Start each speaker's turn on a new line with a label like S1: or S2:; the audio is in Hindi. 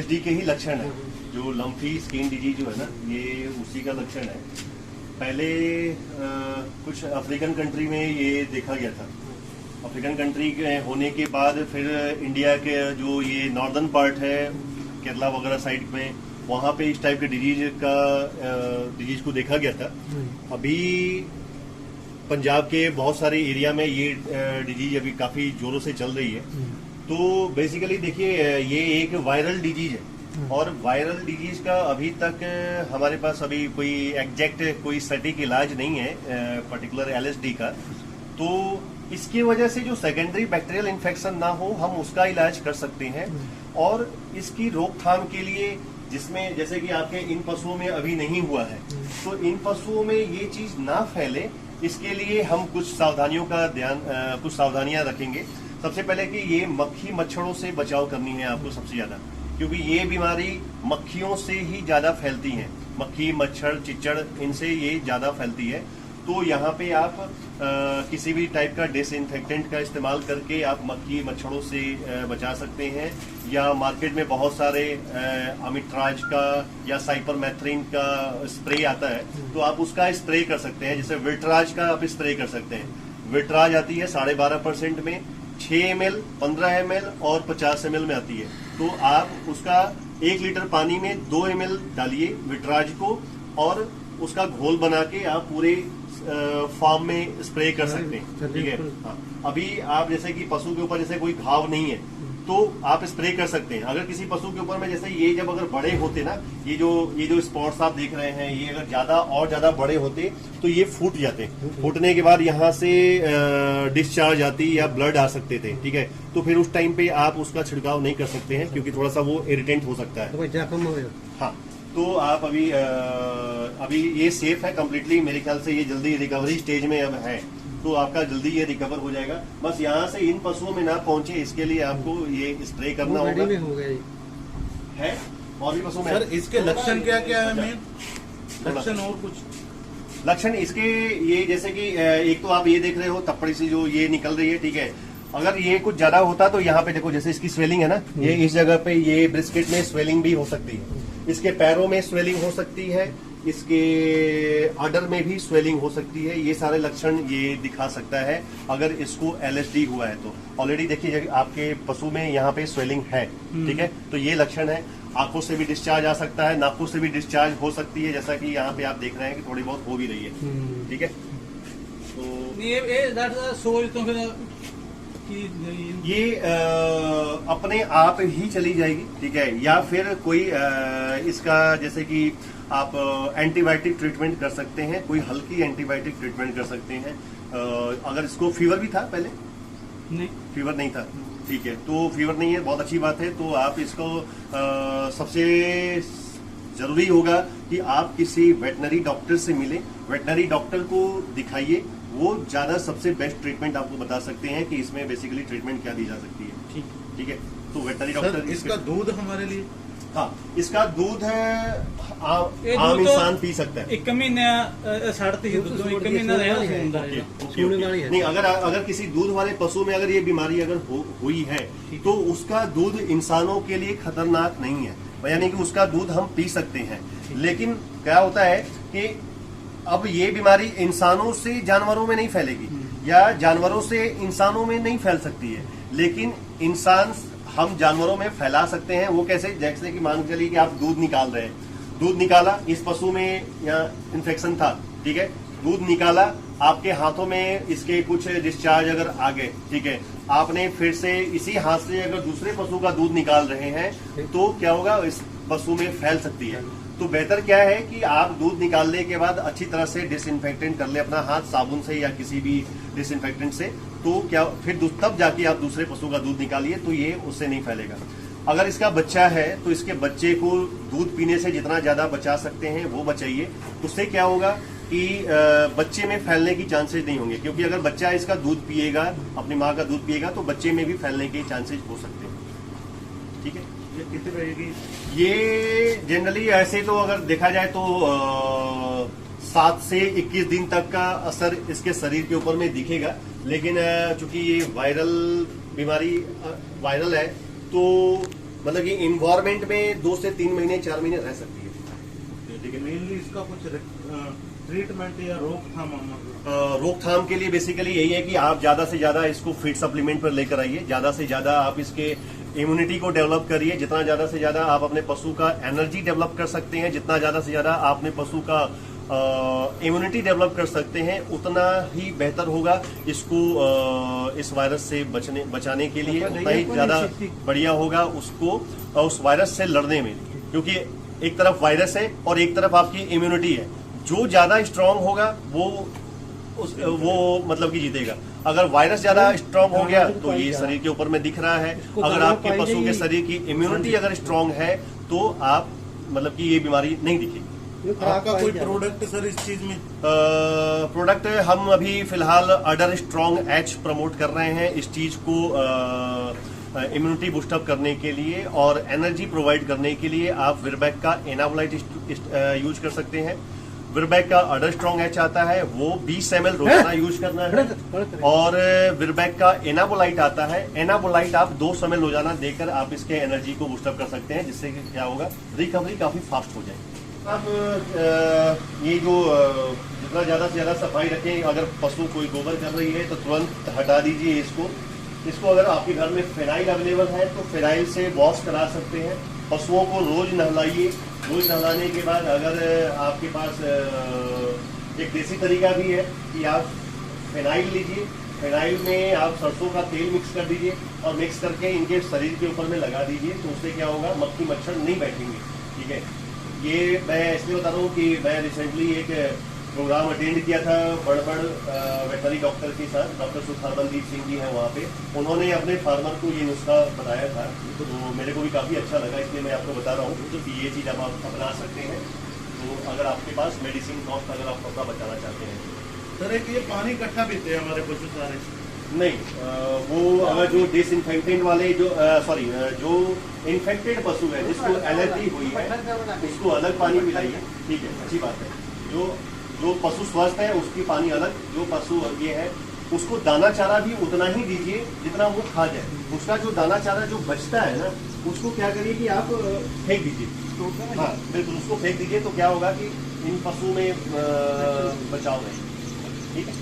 S1: LSD के ही लक्षण है। जो लम्फी स्किन डिजीज जो है ना, ये उसी का लक्षण है। पहले कुछ अफ्रीकन कंट्री में ये देखा गया था। अफ्रीकन कंट्री के होने के बाद फिर इंडिया के जो ये नॉर्दर्न पार्ट है, केरला वगैरह साइड में, वहाँ पे इस टाइप के डिजीज को देखा गया था। अभी पंजाब के बहुत सारे एरिया में ये डिजीज अभी काफी जोरों से चल रही है। तो बेसिकली देखिए, ये एक वायरल डिजीज है और वायरल डिजीज का अभी तक हमारे पास अभी कोई एग्जैक्ट कोई सटीक इलाज नहीं है पर्टिकुलर LSD का। तो इसकी वजह से जो सेकेंडरी बैक्टीरियल इन्फेक्शन ना हो, हम उसका इलाज कर सकते हैं। और इसकी रोकथाम के लिए, जिसमें जैसे कि आपके इन पशुओं में अभी नहीं हुआ है, तो इन पशुओं में ये चीज ना फैले, इसके लिए हम कुछ सावधानियों का कुछ सावधानियां रखेंगे। सबसे पहले कि ये मक्खी मच्छरों से बचाव करनी है आपको सबसे ज्यादा, क्योंकि ये बीमारी मक्खियों से ही ज्यादा फैलती है। मक्खी, मच्छर, चिच्चड़, इनसे ये ज्यादा फैलती है। तो यहाँ पे आप किसी भी टाइप का डिसइंफेक्टेंट का इस्तेमाल करके आप मक्खी मच्छरों से बचा सकते हैं। या मार्केट में बहुत सारे अमिट्राज का या साइपरमेथ्रिन का स्प्रे आता है, तो आप उसका स्प्रे कर सकते हैं। जैसे विल्ट्राज का आप स्प्रे कर सकते हैं। विल्ट्राज आती है 12.5% में, 6 ml, 15 ml और 50 ml में आती है। तो आप उसका 1 लीटर पानी में 2 ml डालिए विल्ट्राज को, और उसका घोल बना के आप पूरे फार्म में स्प्रे कर सकते हैं। ठीक है। हाँ, अभी आप जैसे कि पशु के ऊपर जैसे कोई घाव नहीं है, तो आप स्प्रे कर सकते हैं। अगर किसी पशु के ऊपर में जैसे ये जब अगर बड़े होते ना, ये जो स्पॉट्स आप देख रहे हैं, ये अगर ज्यादा बड़े होते तो ये फूट जाते। फूटने के बाद यहाँ से डिस्चार्ज आती या ब्लड आ सकते थे। ठीक है। तो फिर उस टाइम पे आप उसका छिड़काव नहीं कर सकते हैं, क्योंकि थोड़ा सा वो इरिटेंट हो सकता है। हाँ, तो आप अभी ये सेफ है कम्प्लीटली। मेरे ख्याल से ये जल्दी रिकवरी स्टेज में अब है, तो आपका जल्दी ये रिकवर हो जाएगा। बस यहाँ से इन पशुओं में ना पहुंचे, इसके लिए आपको ये स्प्रे करना होगा। है और भी पशुओं में।
S2: सर, इसके लक्षण क्या क्या है? मेन लक्षण और कुछ
S1: लक्षण इसके ये, जैसे कि एक तो आप ये देख रहे हो तप्पड़ी से जो ये निकल रही है। ठीक है। अगर ये कुछ ज्यादा होता तो यहाँ पे देखो, जैसे इसकी स्वेलिंग है ना, ये इस जगह पे ये ब्रिस्केट में स्वेलिंग भी हो सकती है, इसके पैरों में स्वेलिंग हो सकती है, इसके आर्डर में भी स्वेलिंग हो सकती है। ये सारे लक्षण ये दिखा सकता है अगर इसको LSD हुआ है तो। ऑलरेडी देखिए आपके पशु में यहाँ पे स्वेलिंग है। ठीक है। तो ये लक्षण है। आंखों से भी डिस्चार्ज आ सकता है, नाकों से भी डिस्चार्ज हो सकती है, जैसा कि यहाँ पे आप देख रहे हैं कि थोड़ी बहुत हो भी रही है। ठीक है। तो ये अपने आप ही चली जाएगी। ठीक है। या फिर कोई इसका जैसे कि आप एंटीबायोटिक ट्रीटमेंट कर सकते हैं, कोई हल्की एंटीबायोटिक ट्रीटमेंट कर सकते हैं। अगर इसको फीवर भी था पहले? नहीं, फीवर नहीं था। ठीक है। तो फीवर नहीं है, बहुत अच्छी बात है। तो आप इसको सबसे जरूरी होगा कि आप किसी वेटनरी डॉक्टर से मिलें, वेटनरी डॉक्टर को दिखाइए। वो ज्यादा सबसे बेस्ट ट्रीटमेंट आपको बता सकते हैं कि इसमें बेसिकली ट्रीटमेंट क्या दी जा सकती है। ठीक है। तो वेटनरी डॉक्टर।
S2: इसका दूध हमारे लिए?
S1: हाँ, इसका दूध आम इंसान पी सकता है।
S3: 1 महीना
S1: नहीं, अगर किसी दूध वाले पशु में अगर ये बीमारी अगर हुई है, तो उसका दूध इंसानों के लिए खतरनाक नहीं है, यानी कि उसका दूध हम पी सकते हैं। लेकिन क्या होता है कि अब ये बीमारी इंसानों से जानवरों में नहीं फैलेगी, या जानवरों से इंसानों में नहीं फैल सकती है, लेकिन इंसान हम जानवरों में फैला सकते हैं। वो कैसे? जैसे कि मान चलिए कि आप दूध निकाल रहे हैं, दूध निकाला, इस पशु में या इन्फेक्शन था। ठीक है। दूध निकाला, आपके हाथों में इसके कुछ डिस्चार्ज अगर आ गए, ठीक है, आपने फिर से इसी हाथ से अगर दूसरे पशु का दूध निकाल रहे हैं, तो क्या होगा? इस पशु में फैल सकती है। तो बेहतर क्या है कि आप दूध निकालने के बाद अच्छी तरह से डिसइंफेक्टेंट कर ले अपना हाथ, साबुन से या किसी भी डिसइंफेक्टेंट से। तो क्या फिर तब जाके आप दूसरे पशु का दूध निकालिए, तो ये उससे नहीं फैलेगा। अगर इसका बच्चा है तो इसके बच्चे को दूध पीने से जितना ज्यादा बचा सकते हैं वो बचाइए। उससे क्या होगा कि बच्चे में फैलने की चांसेस नहीं होंगे, क्योंकि अगर बच्चा इसका दूध पिएगा, अपनी माँ का दूध पिएगा, तो बच्चे में भी फैलने के चांसेस हो सकते हैं। ठीक है। ये कितने रहेगी? ये जनरली ऐसे तो अगर देखा जाए तो 7 से 21 दिन तक का असर इसके शरीर के ऊपर में दिखेगा, लेकिन चूंकि ये वायरल बीमारी वायरल है, तो मतलब कि इन्वायरमेंट में 2 से 3 महीने 4 महीने रह सकती है।
S2: लेकिन मेनली इसका कुछ ट्रीटमेंट या रोकथाम
S1: रोकथाम के लिए बेसिकली यही है कि आप ज्यादा से ज्यादा इसको फीड सप्लीमेंट पर लेकर आइए, ज्यादा से ज्यादा आप इसके इम्यूनिटी को डेवलप करिए। जितना ज्यादा से ज्यादा आप अपने पशु का एनर्जी डेवलप कर सकते हैं, जितना ज्यादा से ज्यादा आप अपने पशु का इम्यूनिटी डेवलप कर सकते हैं, उतना ही बेहतर होगा इसको इस वायरस से बचाने के लिए, उतना ही ज्यादा बढ़िया होगा उसको उस वायरस से लड़ने में। क्योंकि एक तरफ वायरस है और एक तरफ आपकी इम्यूनिटी है। जो ज्यादा स्ट्रांग होगा वो मतलब कि जीतेगा। अगर वायरस ज्यादा स्ट्रांग हो गया तो ये शरीर के ऊपर में दिख रहा है। अगर आपके पशु के शरीर की इम्यूनिटी अगर स्ट्रांग है तो आप मतलब कि ये बीमारी नहीं दिखेगी।
S2: आपका कोई प्रोडक्ट सर इस चीज में?
S1: प्रोडक्ट हम अभी फिलहाल अडर स्ट्रांग एच प्रमोट कर रहे हैं इस चीज को इम्यूनिटी बूस्टअप करने के लिए और एनर्जी प्रोवाइड करने के लिए। आप विरबैक का एनाबोलाइट यूज कर सकते हैं। विरबैक का अडर स्ट्रांग एच आता है, वो 20 ml रोजाना यूज करना है। और विरबैक का एनाबोलाइट आता है, एनाबोलाइट आप 200 ml रोजाना देकर आप इसके एनर्जी को बूस्टअप कर सकते हैं, जिससे कि क्या होगा, रिकवरी काफी फास्ट हो जाएगी। अब ये जो जितना ज्यादा से ज्यादा सफाई रखें। अगर पशु कोई गोबर कर रही है तो तुरंत हटा दीजिए इसको। अगर आपके घर में फिनाइल अवेलेबल है तो फिनाइल से वॉश करा सकते हैं। पशुओं को रोज नहलाइए। रोज नहलाने के बाद अगर आपके पास एक देसी तरीका भी है कि आप फिनाइल लीजिए, फिनाइल में आप सरसों का तेल मिक्स कर दीजिए और मिक्स करके इनके शरीर के ऊपर में लगा दीजिए, तो उससे क्या होगा, मक्खी मच्छर नहीं बैठेंगे। ठीक है, ये मैं इसलिए बता रहा हूँ कि मैं रिसेंटली एक प्रोग्राम अटेंड किया था बड़बड़ वेटनरी डॉक्टर के साथ। डॉक्टर सुखारमनदीप सिंह जी हैं वहाँ पे। उन्होंने अपने फार्मर को ये नुस्खा बताया था, तो मेरे को भी काफ़ी अच्छा लगा, इसलिए मैं आपको बता रहा हूँ कि ये चीज़ आप अपना सकते हैं। तो अगर आपके पास मेडिसिन कॉस्ट अगर आप अपना बचाना चाहते हैं।
S2: सर एक ये पानी इकट्ठा पीते हैं हमारे पशु सारे?
S1: नहीं, वो अगर जो डिसइंफेक्टेंट वाले जो इन्फेक्टेड पशु है जिसको एलर्जी हुई है उसको अलग पानी पिलाइए। ठीक है, अच्छी बात है। जो पशु स्वस्थ है उसकी पानी अलग, जो पशु ये है उसको दाना चारा भी उतना ही दीजिए जितना वो खा जाए। उसका जो दाना चारा जो बचता है ना, उसको क्या करिए कि आप फेंक दीजिए। हाँ बिल्कुल, उसको फेंक दीजिए, तो क्या होगा कि इन पशु में बचाव है। ठीक है।